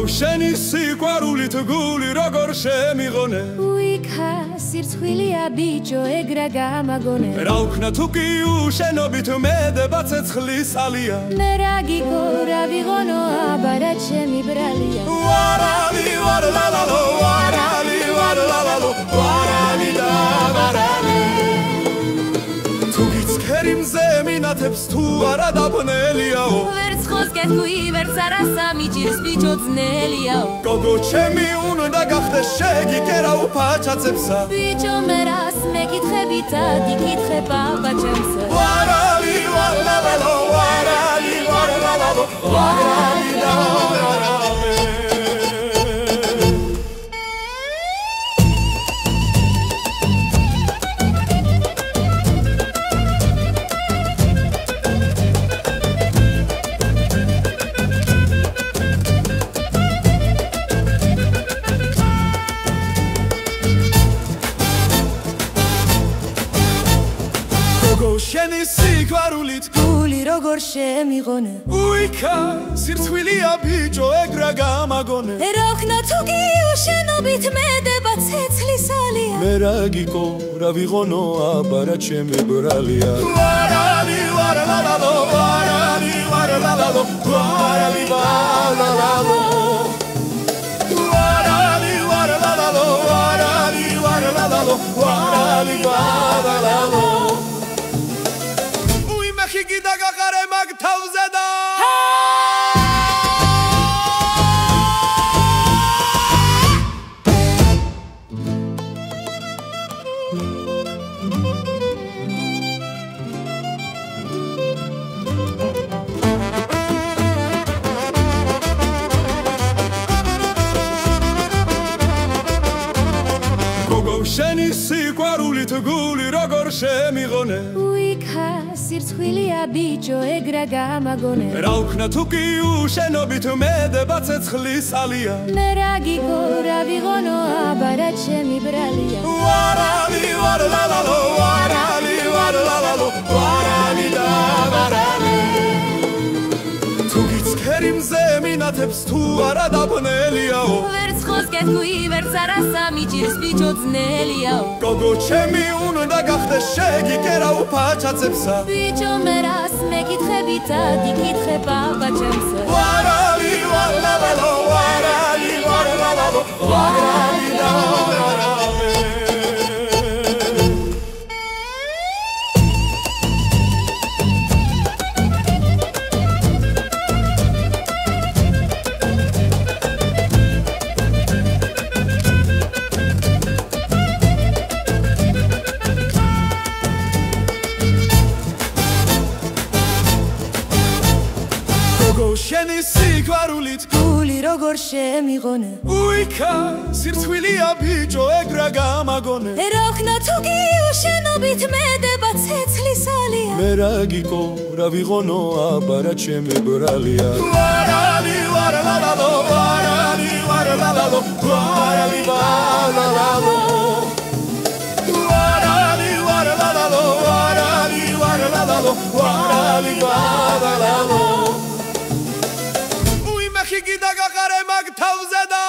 შენი სიყვარულით გული როგორ შემიღონე უიქა სირცხვილია ბიჭო ეგრა გამაგონე რა ვქნა თუ კი უშენობით მედება ცეცხლის ალია მე რა გიგო რა ვიღონო აბარა ჩემი ბრალია ვარალი ვარლალალო ვარალი ვარლალალო ვარალი და ვარალი თუ გიცქერი მზე მინათებს თუ არა დაბნელიაო ვერცხოს გეთქვი ვერც არა სამიჭირს ბიჭო ძნელიაო გოგო ჩემი უნდა გახდეს შეგიკერა უფაჩაცებსა ბიჭო მე რას მეკითხები დადი კითხე პაპა ჩემსა ვარალი ვარლალალო ვარალი ვარლალალო ვარალი და ვარალი შენი სიყვარულით გული როგორ შემიღონე უიქა სირცხვილია ბიჭო ეგრა გამაგონე რა ვქნა თუ კი უშენობით მედება ცეცხლის ალია მე რა გიკო რა ვიღონო აბარა ჩემი ბრალია ვარალი ვარლალალო ვარალი ვარლალალო ვარალი ვარლალალო ვარალი ვარლალალო ვარალი ვარლალალო ვარალი ვარლალალო ხიგი დაგაყარე მაგ თავზე და გოგო შენი სიყვარულით გული როგორ შემიღონე უიქა სირცხვილია ბიჭო ეგრა გამაგონე რა ვქნა თუ კი უშენობით მედება ცეცხლის ალია მე რა გიგო რა ვიღონო აბარა ჩემი ბრალია ვარალი ვარლალალო ვარალი ვარლალალო ვარალი და ვარალი თუ გიცქერი მზე მინათებს თუ არა დაბნელიაო ვერცხოს გეთქვი ვერც არა სამიჭირს ბიჭო ძნელიაო გოგო ჩემი უნდა გახდეს შეგიკერა უფაჩაცებსა ბიჭო მე რას მეკითხები დადი კითხე პაპა ჩემსა ვარალი ვარლალალო ვარალი ვარლალალო ვარალი და ვარალი შენი სიყვარულით გული როგორ შემიღონე უიქა სირცხვილია ბიჭო ეგრა გამაგონე რა ვქნა თუ კი უშენობით მედება ცეცხლის ალია მე რა გიკო რა ვიღონო აბარა ჩემი ბრალია ვარალი ვარლალალო ვარალი ვარლალალო ვარალი ვარლალალო ვარალი ვარლალალო ვარალი ვარლალალო ვარალი ვარლალალო ხიგი დაგაყარე მაგ თავზე და